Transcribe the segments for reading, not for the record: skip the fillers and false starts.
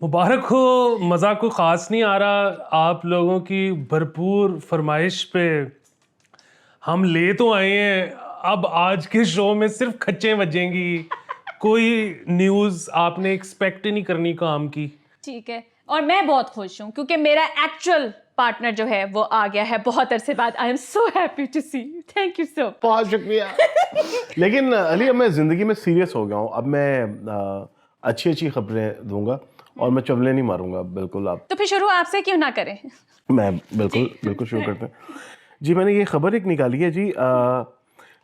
मुबारक हो, मज़ा कोई ख़ास नहीं आ रहा। आप लोगों की भरपूर फरमाइश पे हम ले तो आए हैं। अब आज के शो में सिर्फ खच्चें बजेंगी, कोई न्यूज़ आपने एक्सपेक्ट ही नहीं करनी काम की। ठीक है, और मैं बहुत खुश हूँ क्योंकि मेरा एक्चुअल पार्टनर जो है वो आ गया है बहुत अरसे बाद। I am so happy to see you, thank you so. बहुत शुक्रिया। लेकिन अली, अब मैं ज़िंदगी में सीरियस हो गया हूँ। अब मैं अच्छी अच्छी खबरें दूंगा और मैं चवले नहीं मारूंगा बिल्कुल। आप तो फिर शुरू आपसे क्यों ना करें? मैं बिल्कुल शुरू करते हैं जी। मैंने ये खबर एक निकाली है जी।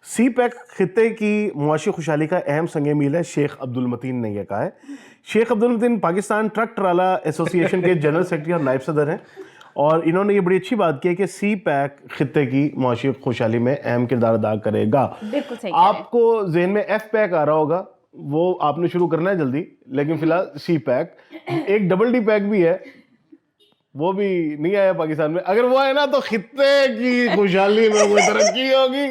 सी पैक खित्ते की मुआशी खुशहाली का अहम संग मील है, शेख अब्दुल मतीन ने यह कहा है। शेख अब्दुल मतीन पाकिस्तान ट्रक ट्राला एसोसिएशन के जनरल सेक्रेटरी और नायब सदर हैं, और इन्होंने ये बड़ी अच्छी बात की है कि सी पैक खित्ते की मुआशी खुशहाली में अहम किरदार अदा करेगा। बिल्कुल सही। आपको जेहन में एफ पैक आ रहा होगा, वो आपने शुरू करना है जल्दी, लेकिन फिलहाल सी पैक। एक डबल डी पैक भी है, वो भी नहीं आया पाकिस्तान में। अगर वो आए ना तो खित्ते की खुशहाली में कोई तरक्की होगी।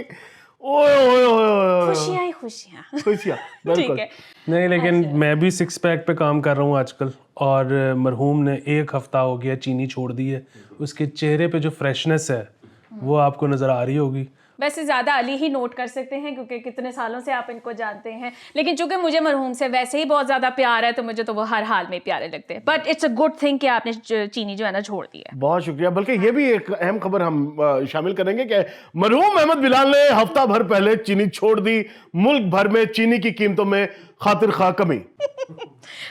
ओए ओए ओए, खुशियाँ ही खुशियाँ। खुशियाँ, ठीक बिल्कुल। है। नहीं, लेकिन मैं भी 6 पैक पे काम कर रहा हूँ आजकल, और मरहूम ने 1 हफ्ता हो गया चीनी छोड़ दी है। उसके चेहरे पे जो फ्रेशनेस है वो आपको नज़र आ रही होगी। वैसे ज़्यादा अली ही नोट कर सकते हैं क्योंकि कितने सालों से आप इनको जानते हैं, लेकिन चूंकि मुझे मरहूम से वैसे ही बहुत ज़्यादा प्यार है तो मुझे तो वो हर हाल में प्यारे लगते हैं। But it's a good thing कि आपने चीनी जो है ना छोड़ दी है। बहुत शुक्रिया। बल्कि ये भी एक अहम खबर हम शामिल करेंगे कि मरहूम अहमद बिलाल ने हफ्ता भर पहले चीनी छोड़ दी। मुल्क भर में चीनी की कीमतों में खातिर खा कमी।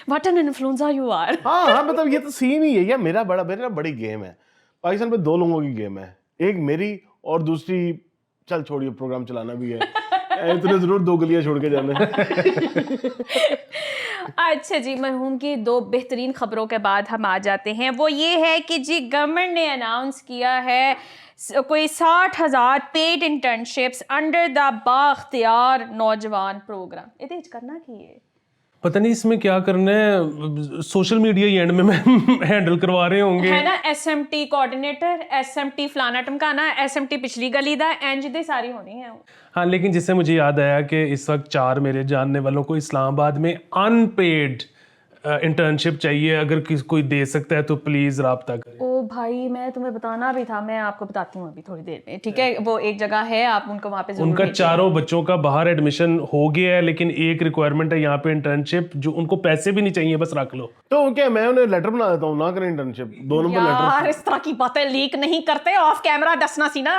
What an influencer you are. हाँ, मतलब ये तो सीन ही है। ये मेरा बड़ी गेम है। पाकिस्तान में 2 लोगों की गेम है, एक मेरी और दूसरी, चल छोड़िए, प्रोग्राम चलाना भी है। इतने जरूर 2 गलियां छोड़ के जाना है। अच्छा जी, मरहूम की 2 बेहतरीन खबरों के बाद हम आ जाते हैं। वो ये है कि जी गवर्नमेंट ने अनाउंस किया है कोई 60,000 पेड इंटर्नशिप्स अंडर द बाख्तियार नौजवान प्रोग्राम। ये करना की है, पता नहीं इसमें क्या करना है। सोशल मीडिया ही एंड में मैं हैंडल करवा रहे होंगे, है ना। SMT कोऑर्डिनेटर, SMT फलाना टमकाना, SMT पिछली गली दा एंज दे सारी होनी है। हाँ। लेकिन जिससे मुझे याद आया कि इस वक्त 4 मेरे जानने वालों को इस्लामाबाद में अनपेड इंटर्नशिप चाहिए। अगर कोई दे सकता है तो प्लीज़ राब्ता करें। ओ भाई, मैं तुम्हें बताना भी था, मैं आपको बताती हूँ अभी थोड़ी देर में, ठीक है। वो एक जगह है, आप उनको वहाँ पे जरूर उनका भेजिए। 4 बच्चों का बाहर एडमिशन हो गया है, लेकिन एक रिक्वायरमेंट है यहाँ पे इंटर्नशिप, जो उनको पैसे भी नहीं चाहिए, बस रख लो। तो क्या मैं उन्हें लेटर बना देता हूँ, ना करें इंटर्नशिप। 2 number letter. यार इस तरह की बातें लीक नहीं करते, ऑफ कैमरा दसना सी ना।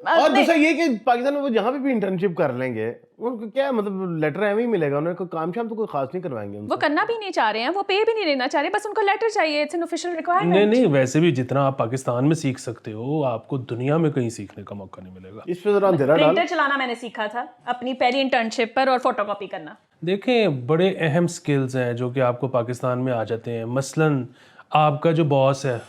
और दूसरा ये कि पाकिस्तान में वो जहाँ पे भी इंटर्नशिप कर लेंगे, उनको क्या मतलब लेटर एवं ही मिलेगा, उन्हें कोई काम शाम तो कोई खास नहीं करवाएंगे उनसे। वो करना भी नहीं चाह रहे हैं, वो पे भी नहीं लेना चाह रहे, बस उनको लेटर चाहिए। It's an official requirement. नहीं, वैसे भी जितना आप पाकिस्तान में सीख सकते हो, आपको दुनिया में कहीं सीखने का मौका नहीं मिलेगा। इस पे जरा अंधेरा डाल। प्रिंटर चलाना मैंने सीखा था अपनी पहली इंटर्नशिप पर, और फोटोकॉपी करना। देखें, बड़े अहम स्किल्स हैं जो कि आपको पाकिस्तान में आ जाते हैं। मसलन आपका जो बॉस है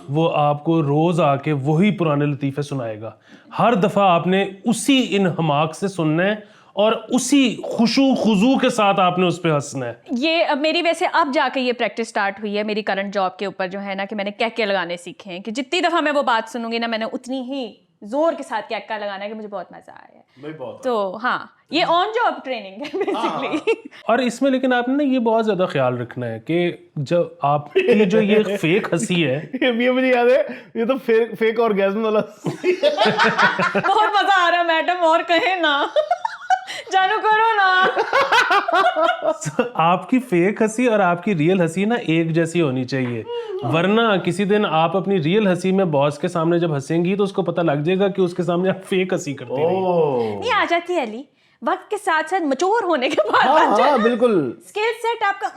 वो आपको रोज़ आके वही पुराने लतीफ़े सुनाएगा। हर दफ़ा आपने उसी इन हमाक से सुनना है और उसी खुशू खुजू के साथ आपने उस पर हंसना है। ये अब मेरी वैसे अब जाके ये प्रैक्टिस स्टार्ट हुई है मेरी करंट जॉब के ऊपर, जो है ना कि मैंने क्या लगाने सीखे हैं कि जितनी दफ़ा मैं वो बात सुनूंगी ना, मैंने उतनी ही जोर के साथ क्या लगाना है कि मुझे बहुत मजा आया है। तो हाँ, ये ऑन जॉब ट्रेनिंग है बेसिकली। और इसमें लेकिन आपने ना ये बहुत ज़्यादा ख्याल रखना है कि जब आपकी जो ये फेक हंसी है, ये मुझे याद है, ये तो फेक ऑर्गेज़म वाला। बहुत मजा आ रहा है मैडम, और कहे ना। जानू करो ना। आपकी फेक हंसी और आपकी रियल हंसी ना एक जैसी होनी चाहिए, वरना किसी दिन आप अपनी रियल हंसी में बॉस के सामने जब हंसेंगी तो उसको पता लग जाएगा कि उसके सामने आप फेक हंसी करती रही। नहीं आ जाती है अली, वक्त के साथ साथ मैच्योर होने के बाद हाँ, बिल्कुल स्किल सेट आपका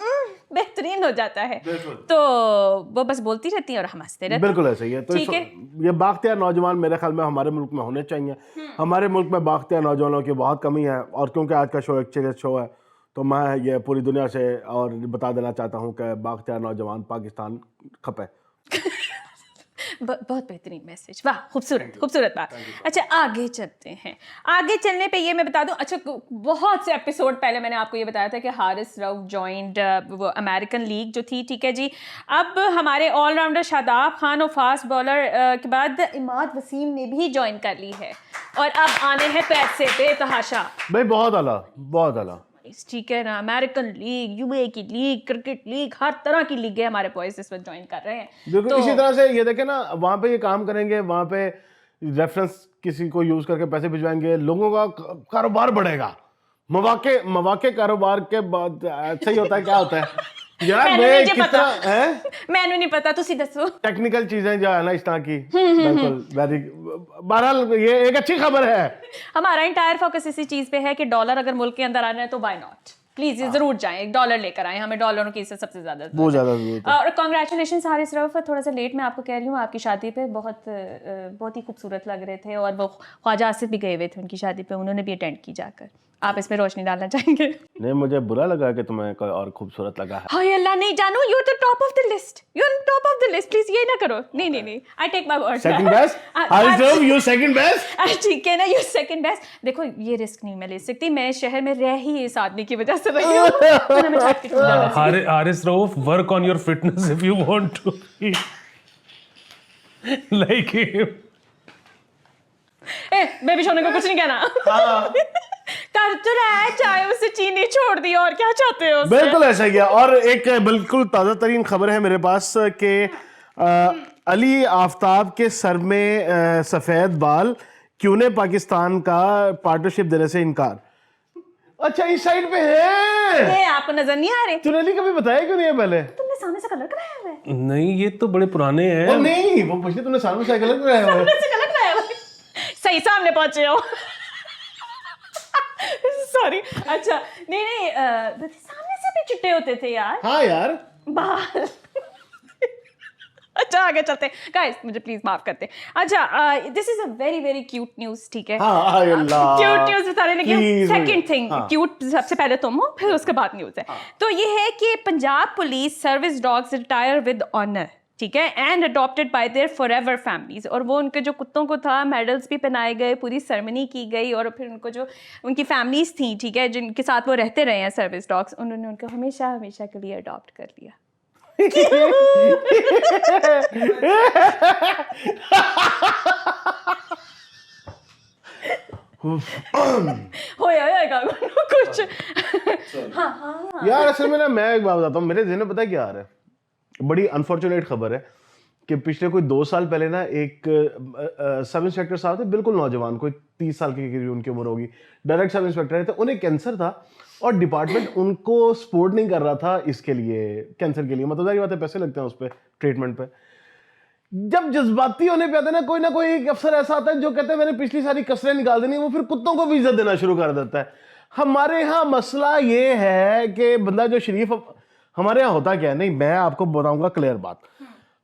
बेहतरीन हो जाता है। तो वो बस बोलती रहती है और हम हंसते रहते हैं। बिल्कुल ऐसा ही है। तो ये बाख्तियार नौजवान मेरे ख्याल में हमारे मुल्क में होने चाहिए। हमारे मुल्क में बाख्तियार नौजवानों की बहुत कमी है, और क्योंकि आज का शो एक शो है तो मैं ये पूरी दुनिया से और बता देना चाहता हूँ कि बाख्तियार नौजवान पाकिस्तान खपे। बहुत बेहतरीन मैसेज, वाह, खूबसूरत बात। अच्छा, आगे चलते हैं। आगे चलने पे ये मैं बता दूं, अच्छा बहुत से एपिसोड पहले मैंने आपको ये बताया था कि हारिस रऊफ जॉइंड वो अमेरिकन लीग जो थी, ठीक है जी। अब हमारे ऑलराउंडर शादाब खान और फास्ट बॉलर के बाद इमाद वसीम ने भी ज्वाइन कर ली है, और अब आने हैं पैसे बेतहाशा। भाई बहुत आला। बॉयज, ठीक है ना, अमेरिकन लीग, यूए की लीग, क्रिकेट लीग, हर तरह की लीगें हमारे बॉयज इस वक्त ज्वाइन कर रहे हैं. बिल्कुल इसी तरह से ये देखें ना, वहाँ पे ये काम करेंगे, वहाँ पे रेफरेंस किसी को यूज करके पैसे भिजवाएंगे, लोगों का कारोबार बढ़ेगा. मौके कारोबार के बाद अच्छा ही होता है, क्या होता है यार, मैं कितना है मैंने नहीं पता, तुसी दसो. टेक्निकल चीजें जो है ना इस तरह की, बिल्कुल वेरी, बहरहाल ये एक अच्छी खबर है. हमारा इंटायर फोकस इसी चीज पे है कि डॉलर अगर मुल्क के अंदर आना है तो व्हाई नॉट, प्लीज जरूर जाएं, एक डॉलर लेकर आएं, हमें डॉलरों की सबसे ज्यादा बहुत ज्यादा जरूरत है. और कांग्रेचुलेशन हारिस रऊफ, थोड़ा सा लेट मैं आपको कह रही हूँ, आपकी शादी पे बहुत ही खूबसूरत लग रहे थे, और वो ख्वाजा आसिफ भी गए हुए थे उनकी शादी पे, उन्होंने भी अटेंड की जाकर. आप इसमें रोशनी डालना चाहेंगे? नहीं, मुझे बुरा लगा कि तुम्हें कोई और खूबसूरत लगा है. हाय अल्लाह, नहीं जानू, you are the top of the list, you are top of the list, please ये ना करो. नहीं, I take my word. Second best, Haris Rauf you second best. ठीक है ना, यू सेकंड बेस्ट. देखो ये रिस्क नहीं मैं ले सकती, मैं शहर में रह ही इस आदमी की वजह से रही हूँ. Haris Rauf, work on your fitness if you want to like him. Baby सोने को कुछ नहीं कहना. कर तो रहा है, चाहे उससे चीनी छोड़ दी, और क्या चाहते हो उससे? बिल्कुल ऐसा ही है. और एक बिल्कुल ताज़ा तरीन खबर है मेरे पास कि अली आफ्ताब के सर में सफ़ेद बाल, क्यों ने पाकिस्तान का पार्टनरशिप देने से इनकार. अच्छा इस साइड पे है, ये आपको नजर नहीं आ रहे? तूने अली कभी बताया क्यों नहीं है पहले? तुमने सामने से कलर कराया हुआ है? नहीं, ये तो बड़े पुराने हैं. ओ नहीं, वो पूछते तूने सामने से कलर कराया हुआ है. सामने से कलर कराया हुआ है? सही सामने पहुंचे हो. सॉरी. अच्छा नहीं, सामने से भी चिट्टे होते थे यार. हाँ यार, बाल. अच्छा आगे चलते हैं गाइस, मुझे प्लीज माफ करते हैं. अच्छा this is a very very cute news, ठीक है? हाँ अल्लाह, क्यूट न्यूज बताने लगी हूँ. Please, सेकंड थिंग, हाँ. क्यूट सबसे पहले तुम हो, फिर उसके बाद न्यूज है. तो ये है कि Punjab police service dogs retire with honour, ठीक है, and adopted by their forever families. और वो उनके जो कुत्तों को था मेडल्स भी पहनाए गए, पूरी सेरेमनी की गई, और फिर उनको जो उनकी फैमिलीज थी, ठीक है, जिनके साथ वो रहते रहे हैं सर्विस डॉग्स, उन्होंने उनको हमेशा हमेशा के लिए अडॉप्ट कर लिया. होएगा कुछ. यार असल में ना मैं एक बात बताता हूँ, मेरे ज़हन में पता है क्या आ रहा है, बड़ी अनफॉर्चुनेट खबर है कि पिछले कोई 2 साल पहले ना एक सब इंस्पेक्टर साहब थे, बिल्कुल नौजवान, कोई 30 साल के करीब उनकी उम्र होगी, डायरेक्ट सब इंस्पेक्टर थे. उन्हें कैंसर था और डिपार्टमेंट उनको सपोर्ट नहीं कर रहा था इसके लिए, कैंसर के लिए. मतलब सारी बातें पैसे लगते हैं उस पर, ट्रीटमेंट पे. जब जज्बाती होने पे आता है ना कोई एक अफसर ऐसा आता है जो कहता है मैंने पिछली सारी कसरें निकाल देनी, वो फिर कुत्तों को भी इज्जत देना शुरू कर देता है. हमारे यहाँ मसला ये है कि बंदा जो शरीफ, हमारे यहाँ होता क्या है, नहीं मैं आपको बताऊंगा क्लियर बात.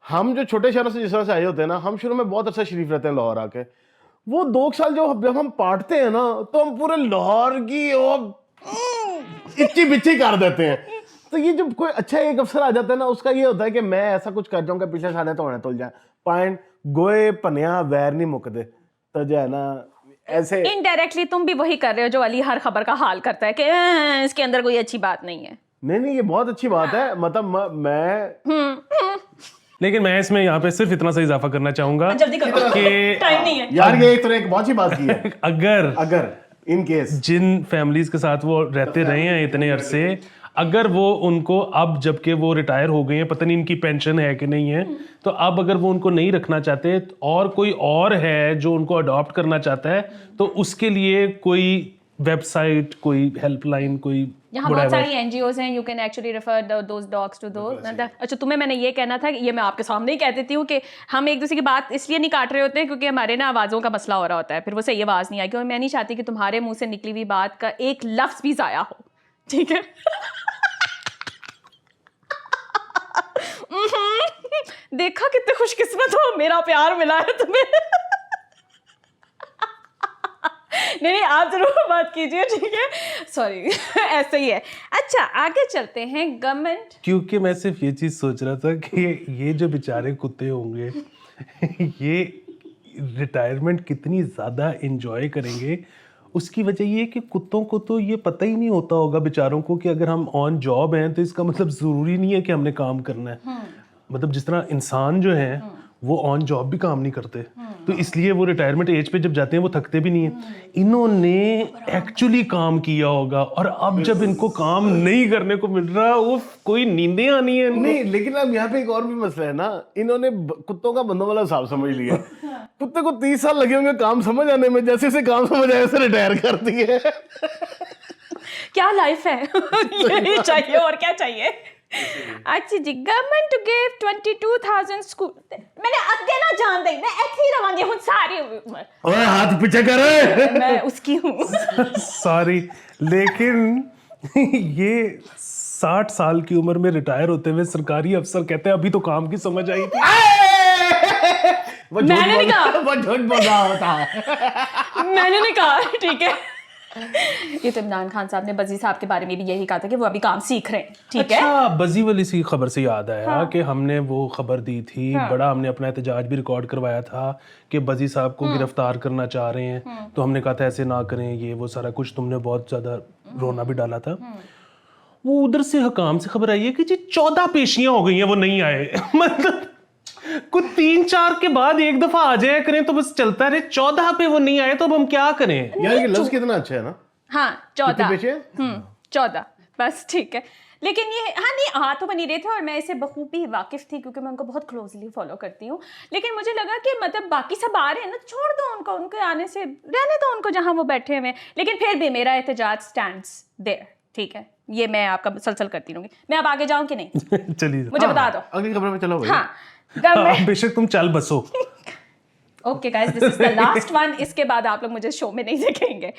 हम जो छोटे शहरों से जिस तरह से आए होते हैं ना, हम शुरू में बहुत अच्छा शरीफ रहते हैं लाहौर आके. वो 2 साल जब हम पाटते हैं ना, तो हम पूरे लाहौर की इच्ची बिच्ची कर देते हैं. तो ये जब कोई अच्छा एक अफसर आ जाता है ना, उसका ये होता है कि मैं ऐसा कुछ कर जाऊंगा पिछले साल तो होने तुल जाए. पॉइंट गोए पनिया वैर नहीं मुकदे. तो जो है ना ऐसे इनडायरेक्टली तुम भी वही कर रहे हो जो अली हर खबर का हाल करता है कि इसके अंदर कोई अच्छी बात नहीं है. नहीं, ये बहुत अच्छी बात है. मतलब मैं लेकिन मैं इसमें यहाँ पे सिर्फ इतना सा इजाफा करना चाहूंगा जल्दी करो, कि टाइम नहीं है. यार ये एक तरह एक बहुत सी बात की है. अगर इन केस जिन फैमिलीज के साथ वो रहते रहे हैं इतने अरसे, अगर वो उनको अब जबकि वो रिटायर हो गए हैं, पता नहीं इनकी पेंशन है कि नहीं है, तो अब अगर वो उनको नहीं रखना चाहते और कोई और है जो उनको अडॉप्ट करना चाहता है, तो उसके लिए कोई वेबसाइट, कोई हेल्पलाइन, कोई यहाँ बहुत सारी एनजीओज हैं, you can actually refer those dogs to those. अच्छा तुम्हें मैंने ये कहना था, ये मैं आपके सामने ही कह देती हूँ कि हम एक दूसरे की बात इसलिए नहीं काट रहे होते हैं क्योंकि हमारे ना आवाज़ों का मसला हो रहा होता है, फिर वो सही आवाज़ नहीं आएगी, और मैं नहीं चाहती कि तुम्हारे मुंह से निकली हुई बात का एक लफ्ज़ भी ज़ाया हो, ठीक है? देखा कितने खुशकिस्मत हो, मेरा प्यार मिला है तुम्हें. नहीं आप जरूर बात कीजिए, ठीक है? सॉरी ऐसे ही है. अच्छा आगे चलते हैं. गवर्नमेंट, क्योंकि मैं सिर्फ ये चीज सोच रहा था कि ये जो बेचारे कुत्ते होंगे ये रिटायरमेंट कितनी ज्यादा एंजॉय करेंगे. उसकी वजह ये है कि कुत्तों को तो ये पता ही नहीं होता होगा बेचारों को कि अगर हम ऑन जॉब हैं तो इसका मतलब जरूरी नहीं है कि हमने काम करना है. मतलब जिस तरह इंसान जो है वो ऑन जॉब भी काम नहीं करते, تو اس لیے وہ ریٹائرمنٹ ایج پہ جب جاتے ہیں وہ تھکتے بھی نہیں ہیں. انہوں نے ایکچولی کام کیا ہوگا, اور اب جب ان کو کام نہیں کرنے کو مل رہا, وہ کوئی نیندیں آنی ہیں نہیں. لیکن اب یہاں پہ ایک اور بھی مسئلہ ہے نا, انہوں نے کتوں کا بندوں والا حساب سمجھ لیا. کتے کو 30 سال لگے ہوں گے کام سمجھ آنے میں, جیسے سے کام سمجھ آئے اسے ریٹائر کر دیے. کیا لائف ہے, یہی چاہیے اور کیا چاہیے. اچھا جی, گورنمنٹ ٹو گیو 22,000 اسکول. میں نے اگے نہ جان دیں, میں ایتھے ہی رہاں گی ہوں ساری عمر. اوے ہاتھ پیچھے کر, میں اس کی ہوں. سوری, لیکن یہ 60 سال کی عمر میں ریٹائر ہوتے ہوئے سرکاری افسر کہتے ہیں ابھی تو کام کی سمجھ آئی تھی. وہ میں نے نہیں کہا, وہ جھوٹ بول رہا ہوتا ہے. میں نے نہیں کہا, ٹھیک ہے. یہ تو عمران خان صاحب نے بزی صاحب کے بارے میں بھی یہی کہا تھا کہ وہ ابھی کام سیکھ رہے ہیں, ٹھیک ہے. اچھا, بزی والی سی خبر سے یاد آیا کہ ہم نے وہ خبر دی تھی, بڑا ہم نے اپنا احتجاج بھی ریکارڈ کروایا تھا کہ بزی صاحب کو گرفتار کرنا چاہ رہے ہیں, تو ہم نے کہا تھا ایسے نہ کریں, یہ وہ سارا کچھ تم نے بہت زیادہ رونا بھی ڈالا تھا. وہ ادھر سے حکام سے خبر آئی ہے کہ جی 14 پیشیاں ہو گئی ہیں, وہ نہیں آئے. مطلب کچھ 3-4 کے بعد ایک دفعہ آ جایا کریں تو بس چلتا رہے. 14 پہ وہ نہیں آئے تو اب ہم کیا کریں. یار یہ لفظ کتنا اچھا ہے نا. ہاں 14, 14 14 بس, ٹھیک ہے. لیکن یہ ہاں نہیں آ تو بنی رہے تھے, اور میں اسے بخوبی واقف تھی کیونکہ میں ان کو بہت کلوزلی فالو کرتی ہوں. لیکن مجھے لگا کہ مطلب باقی سب آ رہے ہیں نا, چھوڑ دو ان کو, ان کے آنے سے رہنے دو ان کو جہاں وہ بیٹھے ہوئے ہیں. لیکن پھر بھی میرا احتجاج اسٹینڈس دیر, ٹھیک ہے. یہ میں آپ کا مسلسل کرتی رہوں گی. میں اب آگے جاؤں کہ نہیں, چلیے مجھے بتا دو. اگلی خبر میں چلو. ہاں بے شک تم چل بسو. Okay guys, this is the last one. اس کے بعد آپ لوگ مجھے شو میں نہیں دیکھیں گے.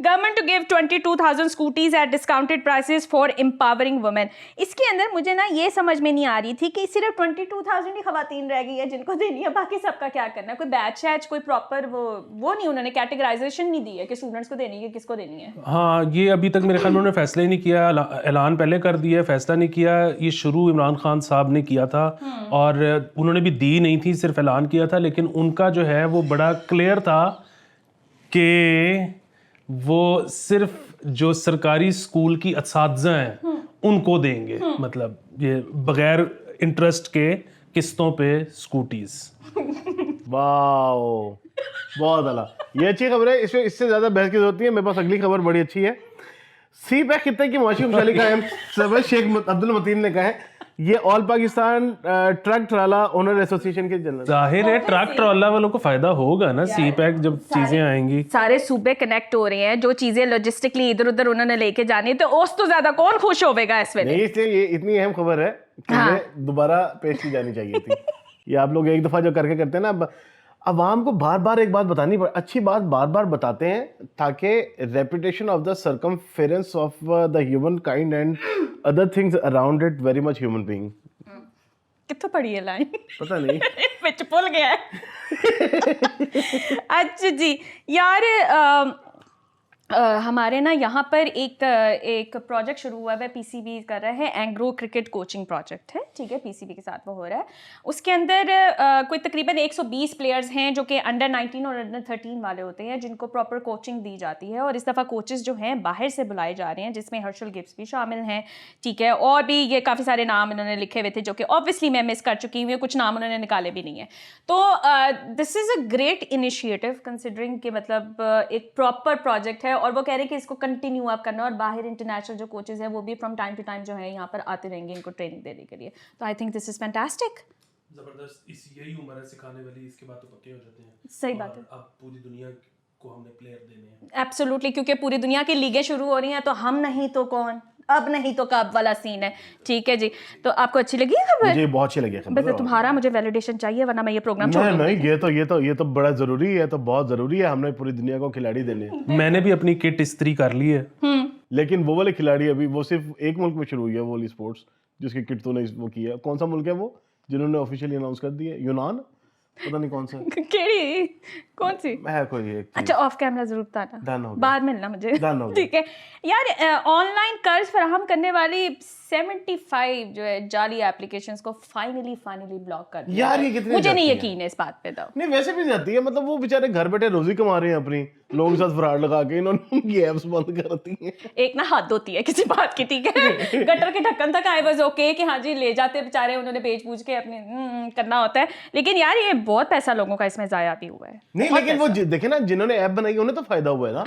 Government to give 22,000 scooties at discounted prices for empowering women. اس کے اندر مجھے نا یہ سمجھ میں نہیں آ رہی تھی کہ صرف 22,000 ہی خواتین رہ گئی ہے جن کو دینی ہے, باقی سب کا کیا کرنا ہے. کوئی بیچ ہے, کوئی پراپر وہ نہیں, انہوں نے کیٹیگرائزیشن نہیں دی ہے کہ اسٹوڈنٹس کو دینی ہے, کس کو دینی ہے. ہاں, یہ ابھی تک میرے خیال میں انہوں نے فیصلہ ہی نہیں کیا. اعلان پہلے کر دیا, فیصلہ نہیں کیا. یہ شروع عمران خان صاحب نے کیا تھا, اور انہوں نے بھی دی نہیں تھی, صرف اعلان کیا تھا. لیکن ان کا جو ہے وہ بڑا کلیئر تھا کہ وہ صرف جو سرکاری اسکول کی اساتذہ ہیں ان کو دیں گے, مطلب یہ بغیر انٹرسٹ کے قسطوں پہ اسکوٹیز. واو, بہت اعلیٰ, یہ اچھی خبر ہے. اس سے زیادہ بحث کی ضرورت نہیں ہے. میرے پاس اگلی خبر بڑی اچھی ہے. سی پیک خطے کی معاشی خوشحالی کا اہم سبب شیخ عبد المتین نے کہا ہے. یہ آل پاکستان ٹرک ٹرالا اونر ایسوسی ایشن کے جنرل. ظاہر ہے ٹرک ٹرالا والوں کو فائدہ ہوگا نا, سی پیک جب چیزیں آئیں گی. سارے صوبے کنیکٹ ہو رہے ہیں, جو چیزیں لاجسٹکلی ادھر ادھر انہوں نے لے کے جانی, تو اس تو زیادہ کون خوش ہوے گا اس ویلے. نہیں, اس لیے یہ اتنی اہم خبر ہے کہ یہ دوبارہ پیش کی جانی چاہیے تھی. یہ آپ لوگ ایک دفعہ جو کر کے کرتے ہیں نا, عوام کو بار بار ایک بات بتانی پڑے, اچھی بات بار بار بتاتے ہیں تاکہ reputation of the circumference of the human kind and other things around it very much human being. کتوں پڑھی ہے لائن, پتہ نہیں بچ بھول گیا ہے. اچھا جی یار, ہمارے نا یہاں پر ایک پروجیکٹ شروع ہوا ہے, پی سی بی کر رہا ہے, اینگرو کرکٹ کوچنگ پروجیکٹ ہے, ٹھیک ہے, پی سی بی کے ساتھ وہ ہو رہا ہے. اس کے اندر کوئی تقریباً 120 پلیئرز ہیں جو کہ انڈر 19 اور انڈر 13 والے ہوتے ہیں, جن کو پراپر کوچنگ دی جاتی ہے. اور اس دفعہ کوچز جو ہیں باہر سے بلائے جا رہے ہیں, جس میں ہرشل گبس بھی شامل ہیں, ٹھیک ہے, اور بھی یہ کافی سارے نام انہوں نے لکھے ہوئے تھے جو کہ آبویسلی میں مس کر چکی ہوں, کچھ نام انہوں نے نکالے بھی نہیں ہیں. تو دس از اے گریٹ انیشیٹو کنسیڈرنگ کہ مطلب ایک پراپر پروجیکٹ ہے, اور وہ کہہ رہے ہیں کہ اس کو کنٹینیو آپ کرنا, اور باہر انٹرنیشنل جو کوچز ہیں وہ بھی فرام ٹائم ٹو ٹائم جو ہے یہاں پر آتے رہیں گے ان کو ٹریننگ دینے کے لیے. تو I think this is fantastic. زبردست, یہی عمر ہے سکھانے والی, اس کے بعد تو پکے ہو جاتے ہیں. صحیح بات ہے, اب پوری دنیا کو ہم نے پلیئر دینے ہیں. ایبسولوٹلی, کیونکہ پوری دنیا کی لیگیں شروع ہو رہی ہیں, تو ہم نہیں تو کون, اب نہیں تو کب والا سین ہے. ٹھیک ہے جی, تو آپ کو اچھی لگی خبر؟ مجھے بہت اچھی لگی خبر. بس تمہارا مجھے ویلیڈیشن چاہیے, ورنہ میں یہ پروگرام چھوڑ دوں گی. نہیں, یہ تو بڑا ضروری ہے, تو بہت ضروری ہے. ہم نے پوری دنیا کو کھلاڑی دینے ہیں. میں نے بھی اپنی کٹ استری کر لی ہے, لیکن وہ والے کھلاڑی ابھی وہ صرف ایک ملک میں شروع ہوئی ہے, وہ والی اسپورٹس جس کی کٹ تو نے وہ کی ہے. کون سا ملک ہے وہ جنہوں نے آفیشیلی اناؤنس کر دی ہے؟ یونان, پتہ نہیں کون سا. کیڑی کون سی ہے کوئی ایک. اچھا, آف کیمرہ ضرور بتانا, ڈن ہو بعد ملنا مجھے, ڈن ہو. ٹھیک ہے یار. آن لائن قرض فراہم کرنے والی 75 जो है जाली एप्लीकेशंस को फाइनली ब्लॉक कर दिया। यार ये कितनी मुझे नहीं जाती यकीन है इस बात पे तो। नहीं वैसे भी जाती है, मतलब वो बेचारे घर बैठे रोजी कमा रहे हैं अपनी, लोगों के साथ फ्रॉड लगा के इन्होंने उनकी एप्स बंद कर दी हैं। एक ना हद होती है किसी बात की, ठीक है। गटर के ढक्कन तक आई वाज ओके कि हाँ जी ले जाते बेचारे, उन्होंने बेच बूझ के अपने करना होता है, लेकिन यार ये बहुत पैसा लोगों का इसमें जाया भी हुआ है। नहीं लेकिन वो देखे ना, जिन्होंने ऐप बनाई उन्हें तो फायदा हुआ है ना।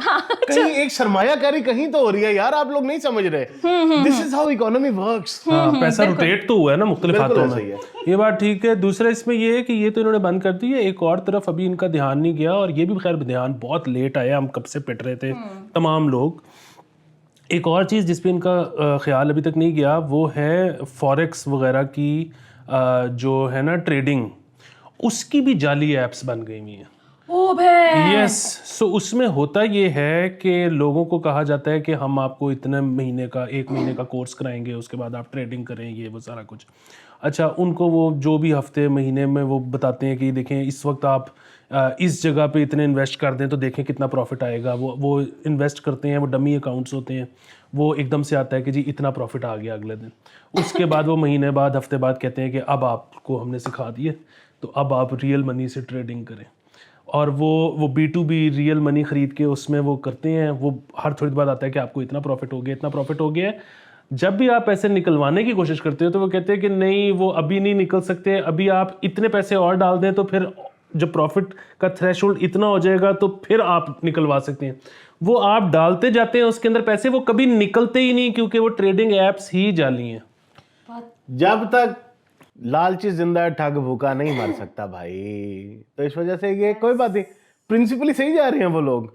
कहीं एक सरमायाकारी कहीं तो हो रही है यार, आप लोग नहीं समझ रहे। This is how economy works. हाँ, पैसा रोटेट तो हुआ है ना मुख्तलिफ हाथों ऐसा ही में, है। ये बात ठीक है। दूसरा इसमें ये है कि ये तो इन्होंने बंद कर दी है, एक और तरफ अभी इनका ध्यान नहीं गया, और ये भी खैर ध्यान बहुत लेट आया, हम कब से पिट रहे थे तमाम लोग। एक और चीज़ जिस पे इनका ख्याल अभी तक नहीं गया वो है फॉरेक्स वगैरह की जो है ना ट्रेडिंग, उसकी भी जाली एप्स बन गई हुई हैं। ओ भाई यस, सो उसमें होता ये है कि लोगों को कहा जाता है कि हम आपको इतने महीने का 1 महीने का कोर्स कराएंगे, उसके बाद आप ट्रेडिंग करें, ये वो सारा कुछ। अच्छा, उनको वो जो भी हफ्ते महीने में वो बताते हैं कि देखें इस वक्त आप इस जगह पे इतने इन्वेस्ट कर दें तो देखें कितना प्रॉफिट आएगा। वो इन्वेस्ट करते हैं, वो डमी अकाउंट्स होते हैं, वो एकदम से आता है कि जी इतना प्रॉफिट आ गया अगले दिन। उसके बाद वो महीने बाद हफ्ते बाद कहते हैं कि अब आपको हमने सिखा दिए, तो अब आप रियल मनी से ट्रेडिंग करें। और वो B2B रियल मनी ख़रीद के उसमें वो करते हैं, वो हर थोड़ी बाद आता है कि आपको इतना प्रॉफिट हो गया, इतना प्रॉफिट हो गया है। जब भी आप पैसे निकलवाने की कोशिश करते हो तो वो कहते हैं कि नहीं, वो अभी नहीं निकल सकते, अभी आप इतने पैसे और डाल दें तो फिर जब प्रॉफिट का थ्रेशोल्ड इतना हो जाएगा तो फिर आप निकलवा सकते हैं। वो आप डालते जाते हैं उसके अंदर पैसे, वो कभी निकलते ही नहीं, क्योंकि वो ट्रेडिंग एप्स ही जाली हैं। जब तक लालची जिंदा ठग भूखा नहीं मर सकता भाई, तो इस वजह से ये कोई बात नहीं, प्रिंसिपली सही जा रहे हैं वो लोग।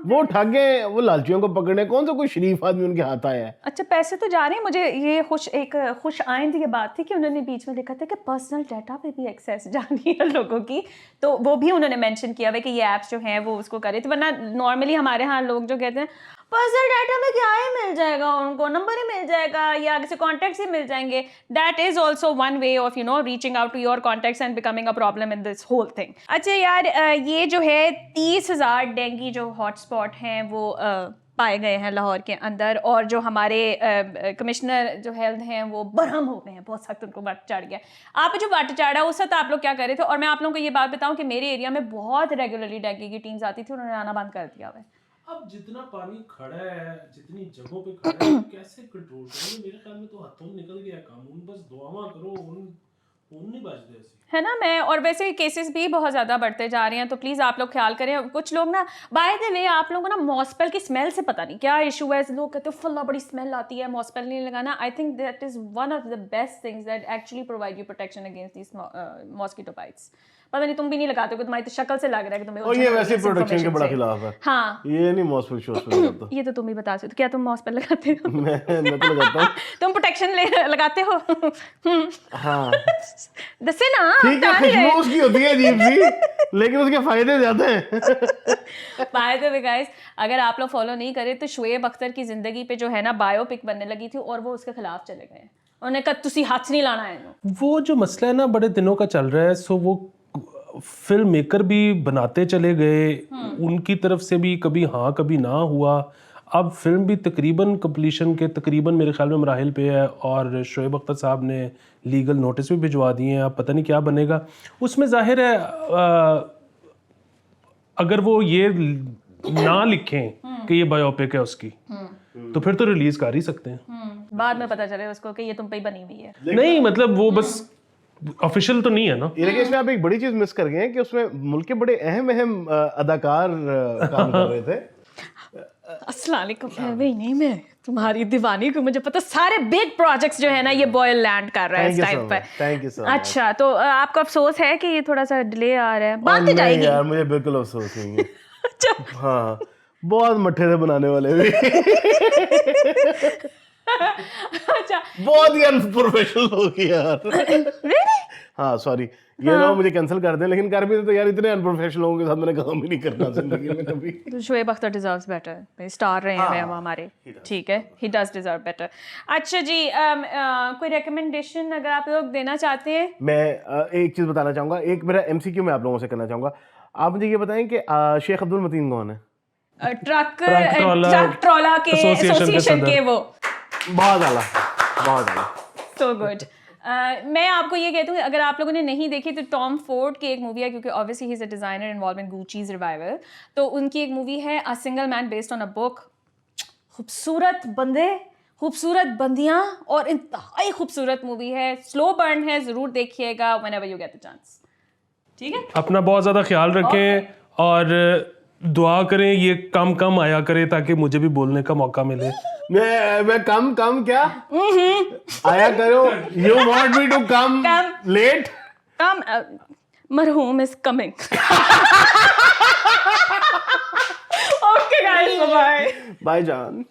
वो ठगे, वो लालचियों को पकड़ने कौन सा कोई शरीफ आदमी उनके हाथ आया है। अच्छा, पैसे तो जा रहे हैं। मुझे ये खुश आइंद ये बात थी कि उन्होंने बीच में लिखा था कि पर्सनल डाटा पे भी एक्सेस जा रही है लोगों की, तो वो भी उन्होंने मेंशन किया हुआ है कि ये ऐप्स जो हैं वो उसको करे। तो वरना नॉर्मली हमारे यहाँ लोग जो कहते हैं पर्सनल डाटा में क्या ही मिल जाएगा, उनको नंबर ही मिल जाएगा या किसी कॉन्टैक्ट्स ही मिल जाएंगे। That is also one way of reaching out to your contacts and becoming a problem in this whole thing. अच्छा यार, ये जो है 30,000 डेंगू जो हॉटस्पॉट हैं वो पाए गए हैं लाहौर के अंदर, और जो हमारे कमिश्नर जो हेल्थ हैं वो बरहम हो गए हैं, बहुत सख्त उनको वट चढ़ गया। आप जो वट चढ़ा उस वक्त आप लोग क्या कर रहे थे? और मैं आप लोगों को ये बात बताऊं कि मेरे एरिया में बहुत रेगुलरली डेंगू की टीम्स आती थी, उन्होंने आना बंद कर दिया हुआ है। अब जितना पानी खड़ा है, जितनी जगहों पे खड़ा है, कैसे कंट्रोल करेंगे? मेरे ख्याल में तो हाथों में निकल गया काम। उन बस दुआवां करो, उन नहीं बचते ऐसे, है ना। मैं और वैसे केसेस भी बहुत ज़्यादा बढ़ते जा रहे हैं, तो प्लीज़ आप लोग ख्याल करें। कुछ लोग ना, बाय द वे, आप लोगों को ना मॉस्पेल की स्मेल से पता नहीं क्या इशू है, लोग कहते हो फुल्ला बड़ी स्मेल आती है, मॉस्पेल नहीं लगाना। I think that is one of the best things that actually provide you protection against this mosquito bytes. पता नहीं तुम भी नहीं लगाते हो, तुम्हारी तो शक्ल से लग रहा है कि तुम्हें। और ये वैसे प्रोटेक्शन के बड़ा खिलाफ है। हाँ, ये नहीं मॉस्पेल शॉस्पेल लगाता। ये तो तुम ही बता सकते हो। क्या तुम मॉस्पेल लगाते हो? मैं तो लगाता हूँ। तुम प्रोटेक्शन लगाते हो? हाँ दसे ना, ठीक है, खुशबू उसकी होती है अजीब सी, लेकिन उसके फायदे ज्यादा हैं। बाय द वे गाइस, अगर आप लोग फॉलो नहीं करें तो शुएब अख्तर की जिंदगी पे जो है ना बायोपिक बनने लगी थी, और वो उसके खिलाफ चले गए। उन्होंने कहा तुसी हाथ नहीं लाना है। वो जो मसला है ना बड़े दिनों का चल रहा है, सो वो फिल्म मेकर भी बनाते चले गए, उनकी तरफ से भी कभी हाँ कभी ना हुआ। अब फिल्म भी तकरीबन कंप्लीशन के तकरीबन मेरे ख्याल में मराहिल पे है, और शुएब अख्तर साहब ने लीगल नोटिस भी भिजवा दिए हैं। अब पता नहीं क्या बनेगा उसमें। जाहिर है अगर वो ये ना लिखें कि ये बायोपिक है उसकी, तो फिर तो रिलीज कर ही सकते हैं। बाद में पता चले उसको कि ये तुम पे ही बनी हुई है। नहीं मतलब वो बस ऑफिशियल तो नहीं है ना। लेकिन इसमें आप एक बड़ी चीज मिस कर गए हैं कि उसमें मुल्क के बड़े अहम अदाकार काम कर रहे थे। अस्सलाम वालेकुम। भाई नहीं, मैं तुम्हारी दीवानी को, मुझे पता सारे बिग प्रोजेक्ट्स जो है ना ये बॉयल लैंड कर रहा है इस टाइम पे। Thank you so much. अच्छा, तो आपको अफसोस है कि ये थोड़ा सा डिले आ रहा है? बात जाएगी यार, मुझे बिल्कुल अफसोस नहीं है। अच्छा, हाँ, बहुत मट्ठे थे बनाने वाले भी। अच्छा, बहुत ही अनप्रोफेशनल लोग यार। हाँ सॉरी, ये ना मुझे कैंसिल कर दें, लेकिन कर भी तो यार इतने अनप्रोफेशनल लोगों के साथ मैंने काम ही नहीं करना जिंदगी में कभी। तो Shoaib Akhtar deserves better, star रहे हैं वो हमारे, ठीक है, ही डज डिजर्व बेटर। अच्छा जी, कोई रिकमेंडेशन अगर आप लोग देना चाहते हैं? मैं एक चीज बताना चाहूंगा, एक मेरा MCQ मैं आप लोगों से करना चाहूंगा। आप मुझे ये बताएं कि शेख अब्दुल मतीन कौन है? ट्रक ट्रॉला के एसोसिएशन के वो बहुत आला। بہت زیادہ. So good. میں آپ کو یہ کہتی ہوں کہ اگر آپ لوگوں نے نہیں دیکھی تو ٹام فورڈ کی ایک مووی ہے, کیونکہ obviously he is a designer involved in Gucci's revival, تو ان کی ایک مووی ہے a single main based on اے بک. خوبصورت بندے, خوبصورت بندیاں, اور انتہائی خوبصورت مووی ہے, سلو برن ہے, ضرور دیکھیے گا whenever you get the chance. ٹھیک ہے, اپنا بہت زیادہ خیال رکھیں اور دعا کریں یہ کم آیا کرے تاکہ مجھے بھی بولنے کا موقع ملے. میں کم کیا آیا کرو. You want me to come late. مرحوم is coming. Okay guys, bye بائی جان.